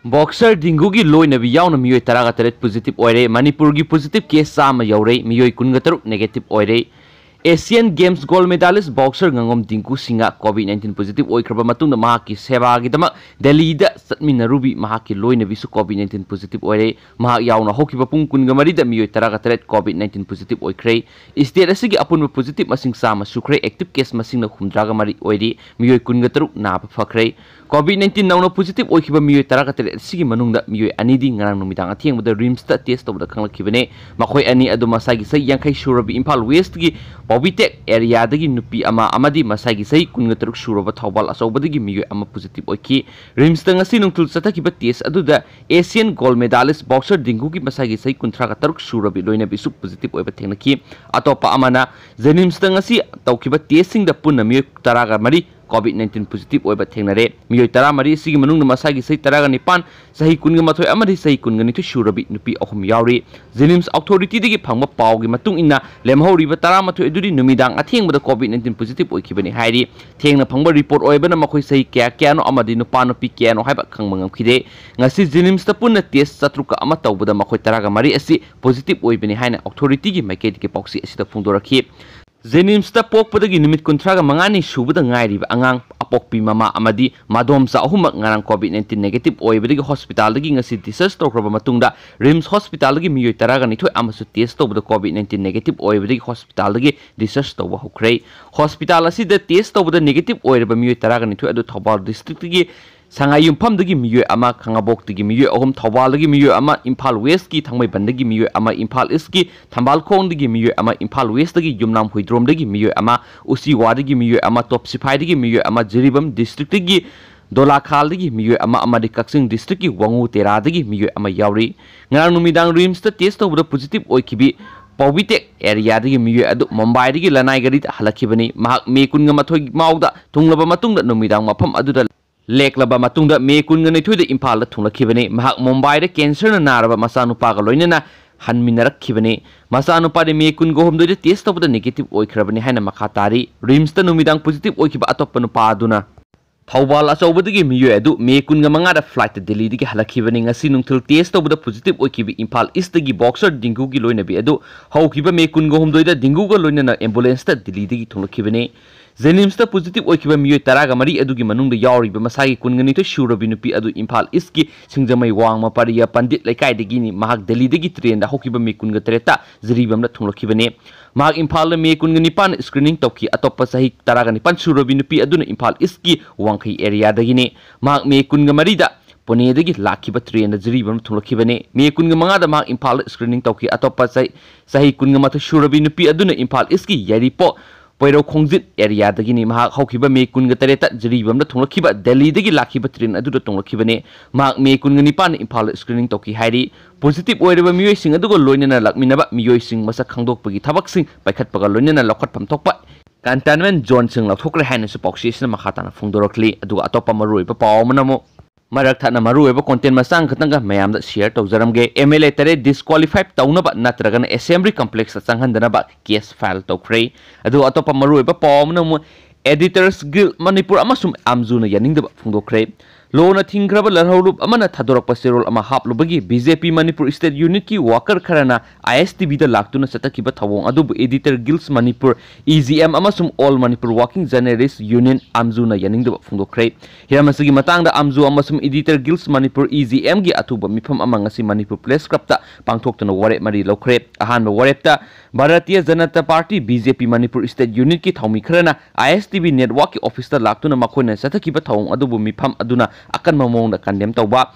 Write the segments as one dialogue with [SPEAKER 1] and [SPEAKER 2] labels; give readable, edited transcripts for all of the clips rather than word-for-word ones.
[SPEAKER 1] boxer डिंगू की लोइनबी याउन मियोय 13 positive ओइरे Manipur की positive case चाम यौरे मियोय 13 नेगेटिव ओइरे Asian Games gold medalist boxer Ngangom Dingko Singh कोविड-19 पॉजिटिव ओइखरबा मतुंग महाकी सेवागिदमक दिल्ली दा चटमिनरुबी महाकी लोइनबीसु कोविड-19 पॉजिटिव ओइरे महाक याउना होकिबा पुंग कुनगमरी दा मियोय 13 कोविड-19 पॉजिटिव ओइखरे स्टेट असिगी अपुन पॉजिटिव मसिंग चाम सुखरे एक्टिव केस मसिंग 13 ओइरे मियोय 13 नाब फखरे कोविड-19 नौना positive ओइखिबा मियोय 13 सिगी मनुंगदा मियोय अनिदी ngarang numitang athengbada rims ta test tobda khanglakibane makhoi ani adu masagi sai yankai surabi Imphal West gi Pobitek area dagi nupi ama amadi masagi sai 13 suraba thawbal asobadagi miyoy ama positive oiki rims ta ngasi nungtul satakiba test aduda Asian gold medalist boxer Dingu gi masagi sai 13 surabi loina bisu positive oiba thengnaki atopa amana jenims ta ngasi tawkiba testing da punna miyoy 13 कोविड-19 positive ओइबा थेंगनरे मियोय 13 सिगी मनुंग मसागी सही 19 सही कुनगा मथोय अमदि सही कुनगनिथु सुरबी नुपी अहुम यावरी जेनिम्स authority दिगी फंगबा पावगी मतुंग इन्ना लेमहौरिबा 13 अदुदि नुमिदांग अथेंगबदा कोविड-19 positive ओइखिबनि हाइरि थेंगना फंगबा report ओइबना मखोय सही क्या क्या no अमदि नुपा नुपी क्या no हाइबा खंगमंगम खिदे ngasi जेनिम्स ता पुन्ना test सत्रुका अमा तौबदा मखोय 13 असि पॉजिटिव ओइबनि हाइना अथॉरिटी गी माइकेट के पॉक्सी असिदा फुंगदोरखि जेनिम्स ता पोकपदगी निमित 35 सुबदा ngairiba angang apokpi mama amadi madomsa ahumak ngarang covid-19 negative oibadagi hospital dagi ngasi discharge tawkraba matungda rims hospital dagi miyoy 13 amasu test tawbada covid-19 negative oibadagi hospital dagi discharge tawba hokrai hospital asida test tawbada negative oiraba miyoy 13 adu Thobal district dagi Sangai Yumpham dagi miyoy ama Khangabok dagi miyoy ahum Thobal dagi miyoy ama Imphal West ki Thangmai Ban dagi miyoy ama Imphal East ki Thambalkhong dagi miyoy ama Imphal West dagi Yumnam Huidrom dagi miyoy ama Usiwa dagi miyoy ama Topsiphai dagi miyoy ama Jiribam district dagi Dolakhal dagi miyoy ama amadi Kaksing district ki Wangu Tera dagi miyoy ama yauri ngarang numidang rims ta test tawbada positive oikibi Pobitek area dagi miyoy adu Mumbai dagi lanai gari halakibani mahak me kunga mathoi mauda tunglaba matungda numidang mafam aduda लेकलबा मतुंगदा मे कुनगनिथुदा इम्फाल थुंगलखिबने महक मुंबईदा cancer नारबा मसानुपागा लोइनना हनमिनरखिबने मसानुपादे मे कुनगोहमदोइदा टेस्ट तबदा नेगेटिव ओइखरबने हाइना मखातारी रिम्सता नुमिदांग पॉजिटिव ओइखिबा अतोप्पा नुपादुना Thobal achobadagi miyoy adu May 15 da flight Delhi dagi halakibani ngasi nungthil test tawbada positive oikibi Imphal East dagi boxer Dingu gi loinabi adu haukiba May 19 da Dingu ga loinana ambulance ta Delhi dagi thunglakibani Jenims ta positive oikiba miyoy 13 adugi manungda yauriba masagi kungani to shurabi nupi adu Imphal East ki singjamai wangma pariya pandit laikai dagi ni mahak Delhi dagi train da haukiba May 13 ta ziribam da thunglakibani mahak Imphal May 19 screening tawki atoppa sahi 19 shurabi nupi aduna Imphal East ki wangkhai area dagi ni mahak May 19 da Pune dagi lakiba train da ziribam thunglakibani May 15 da mahak Imphal screening tawki atoppa sahi 19 shurabi nupi aduna Imphal East ki yaripo Poiro Khongjit area dagi ni mahak haukiba May 13 jiribam da thunglakhiba Delhi dagi lakiba train adu da thunglakibane mahak May 19 Imphal screening tawki hairi positive oireba miyoy sing adugo loinana lakminaba miyoy sing masa khangdokpagi thabak sing paikhatpaga loinana lokhatpham thokpa containment zone sing lathokre haina su pauksisna makhatana phungdorokli aduga atopa maruiba pawmanamo Marak thana maruiba content masang khatanga mayam da share tawjaramge MLA tare disqualified tawnaba natragana assembly complex changhandanaba case file tawkhre adu atopa maruiba pawmanamo editors guild Manipur amasum amjuna yaningdaba phungdokre Lona Thingraba Larholup Amana Thadorak Pasirol Ama Haplubagi BJP Manipur State Unit ki Walker Karana ISTB da Laktuna Satakiba Thawong Adubu Editor Guilds Manipur EZM Amasum All Manipur Working Journalists Union Amzuna Yaningda Fungokre Hiramasagi Matang da Amzu Amasum Editor Guilds Manipur EZM gi Atuba Mipam Amangasi Manipur Place Krapta Pangtokta Warep Mari Lokre Ahanba Warepta Bharatiya Janata Party BJP Manipur State Unit ki Thawmi Karana ISTB Network ki Officer Laktuna Makoina Satakiba Thawong Adubu Mipam Aduna akan mamong da kandem tawba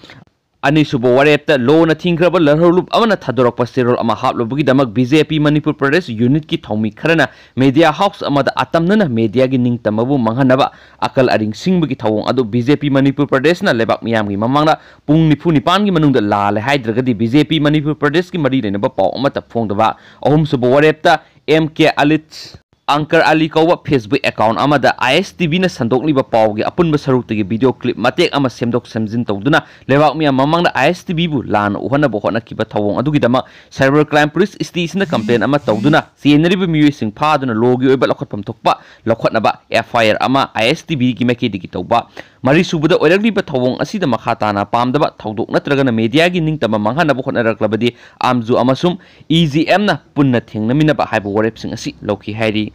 [SPEAKER 1] ani subo warepta lona thingraba larholup amana thadorak pasirol ama haplobugi damak BJP Manipur Pradesh unit ki thawmi kharana media house amada atamnana media gi ningtamabu manghanaba akal aring singbugi thawong adu BJP Manipur Pradesh na lebak miyam gi mamangna pung nifu nipan gi manungda lale haidragadi BJP Manipur Pradesh ki mari lenaba paw amata phongdaba ahum subo warepta MK Alit Ankar Ali कौवा Facebook account अमदा ISTV न संदोकलिबा पावगे अपुनबा सरुक्तगे video clip मतेक अमा सेमदोक सेमजिन तौदुना लेवाक मिया ममंगदा ISTV बु लान उहनबो होनकिबा थवोंग अदुगिदमा cyber crime police station complain अमा तौदुना सेनरिबा मियुइसिंग फादुना लोगी ओइबा लखटफम थोकपा लखटनबा FIR अमा ISTV की मेकेदिगी तौबा मरी सुबुदा ओइरगलिबा थवोंग असिदा मखा ताना पामदबा थौदोक नत्रगना मीडिया गी निंगतमा मंगहनबो होनरक्लबदी आमजु अमसुम EGM ना पुन्ना थेंगनमिनबा हाइबो वरेपसिंग असि लौकी हाइरी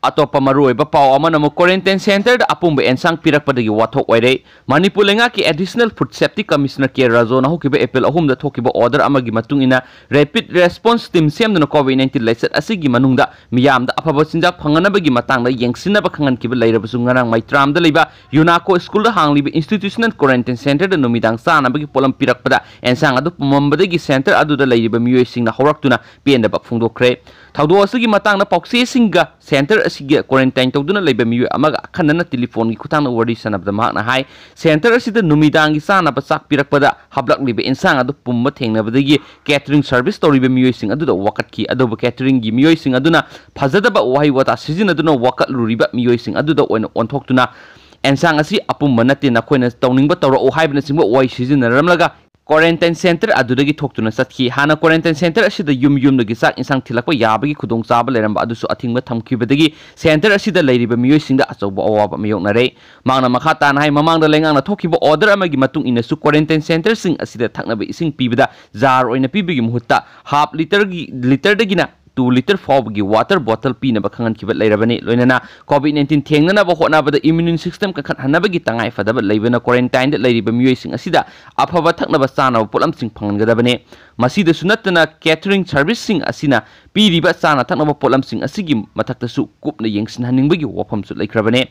[SPEAKER 1] अतोप मरुइबा पाव अमनमु क्वारंटाइन सेंटर दा अपुंब एनसांग पिरकपदगी वाथोक ओइरे मणिपुर लेंगा की एडिशनल फूड सेफ्टी कमिश्नर के राजोना हुकिबा एप्रिल 3 दा थोकिबा ऑर्डर अमगी मतुंगिना रैपिड रेस्पॉन्स टीम सेमदना कोविड-19 lysate असिगी मनुंगदा मियामदा अफबा चिंजाक फंगनबगी मतंगदा येंगसिनबा खंगनकिबा लैरबसु ngarang maitram da leiba UNACO school da hangliba institutional quarantine center da numidang sanabagi polam pirakpada ensang adu pumambadagi center adu da leiba miyoisingna horaktuna pendaba phungdokre thaudo asigi matangna pauksi singa center asigi quarantine tawduna leiba miyo amaga khanana telephone gi khutang wari sanabda mahna hai center asida numidang gi sanaba sak pirakpada hablak liba insang adu pumba thengnabadagi catering service toriba miyoising adu da wakat ki adu catering gi miyoising aduna phajadaba wahi wata sizin aduna wakat luriba miyoising adu da oina onthokuna ensang asi apumba nate na khoina tawningba tawra o haibna singba wai sizin ramlaga quarantine center adudagi thokutuna satki hana quarantine center asida yum dagi sak insang thilakpa yabagi khudong chaba leramba adusu athingba thamkibadagi center asida leiriba miyoisingda achauba awaba miyoknare mangna makha tan hai mamangda lengangna thokiba order amagi matung inasu quarantine center sing asida thaknaba ising pibida jar oina pibigi muhutta half liter dagina 2 liter fawgi water bottle pina bakhangan kibat leirabani loinana covid-19 thengna ba hona ba immune system ka khan hanabagi tangai fadaba leibana quarantine da leiriba miyoising asida afaba thakna ba sana polam sing phangan gadabane masida sunatna catering service sing asina piriba sana thakna ba polam sing asigi mathakta su kupna yengsin haningbagi wafam su leikrabane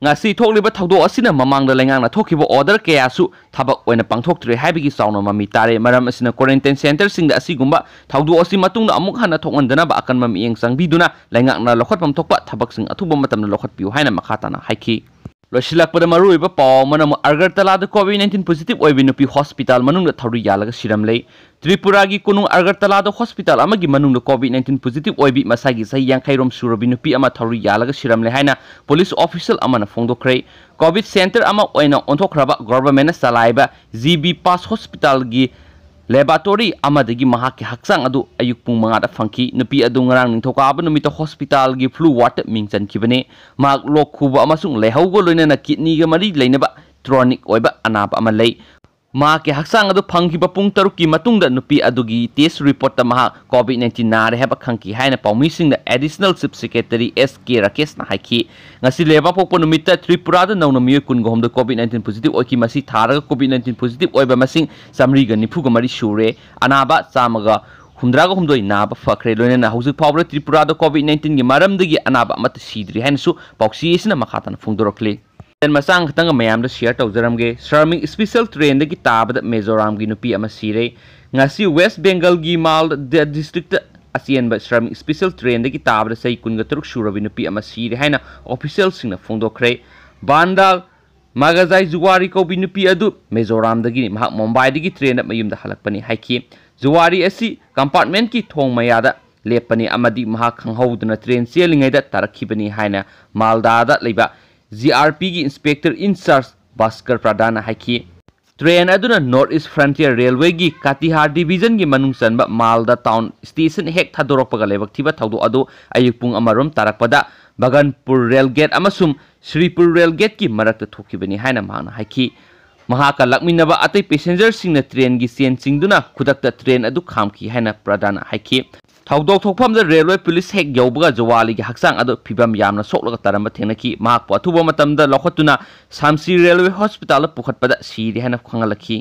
[SPEAKER 1] ngasi thokliba thawdo asina mamangda lengangna thokiba order kayasu thabak oina pangthoktre haibigi sauna mami tare maram asina quarantine center singda asigumba thawdo asi matungna amuk hana thokandana ba akan mami yeng sangbiduna lengangna lokhatpam thokpa thabak sing athuba matamna lokhatpiu haina makhatana haiki losilakpada maruiba paw manam Agartala da covid-19 positive oibinupi hospital manungda thawri yalaga siramlei Tripura gi kunung Agartala da hospital amagi manungda covid-19 positive oibi masagi sai yangkhairom surabinupi ama thawri yalaga siramlei haina police official amana phongdokre covid center ama oina onthokraba government salaiba GB Pass hospital gi laboratory amadagi mahaki haksang adu ayuk pung mangada fangki nupi adu ngarang ningthokaba numita hospital gi flu ward mingchan kibane mak lokhuba amasung lehaugo loinana kidney ga mari leinaba chronic oiba anaba amalei ma ke haksang adu phangkiba pung taruki matungda nupi adugi test report ta maha covid-19 nare heba khangki haina paumising da additional chief secretary SK Rakesh na haiki ngasi leba pokpo numita Tripura da nauna miyo kun gom da covid-19 positive oiki masi tharaga covid-19 positive oiba masing samri ga nifu ga mari shure anaba samaga humdraga humdoi naba fakre loina hauzik pawra Tripura da covid-19 gi maramdagi anaba amata sidri hainsu pauksi isina makhatan phungdorokle masang tanga mayam da share tawjaramge Shramik special train da ki tabada Mizoram gi nupi ama sire ngasi West Bengal gi mal district asian ba Shramik special train da ki tabada sai kunga truk shurabi nupi ama sire haina official singna phongdokre Bandal Magazai Zuwari ko bi nupi adu Mizoram da gi Mumbai da gi train mayum da halakpani haiki Zuwari asi compartment ki thong mayada lepani amadi maha khanghaudna train selingai da tarakhibani haina Malda da leiba GRP की inspector in charge Bhaskar Pradhan हाइकी train अदुना north east frontier railway की Katihar division की मनुंग चनबा Malda town station हेक थादोरपगा लेबक्थिबा थावदो अदो अयुपुंग अमरोम तारकपदा बगनपुर रेल गेट अमसुम श्रीपुर रेल गेट की मरक्ता थोकिबनी हाइना माना हाइकी महाका लकमिनबा अतै पैसेंजर सिंगना ट्रेन की चेन सिंगदुना खुदक्ता ट्रेन अदु खामकी हाइना प्रधान हाइकी थौदोक थोकफम रेलवे पुलिस हेक यौबगा जवाली की हक्सांग अदो फिबम यामना सोकलगा तरम थेनकी महाक अथुबा मतमदा लखतुना सामसी रेलवे हॉस्पिटल पुखतपदा सीरी हाइना खंगलखी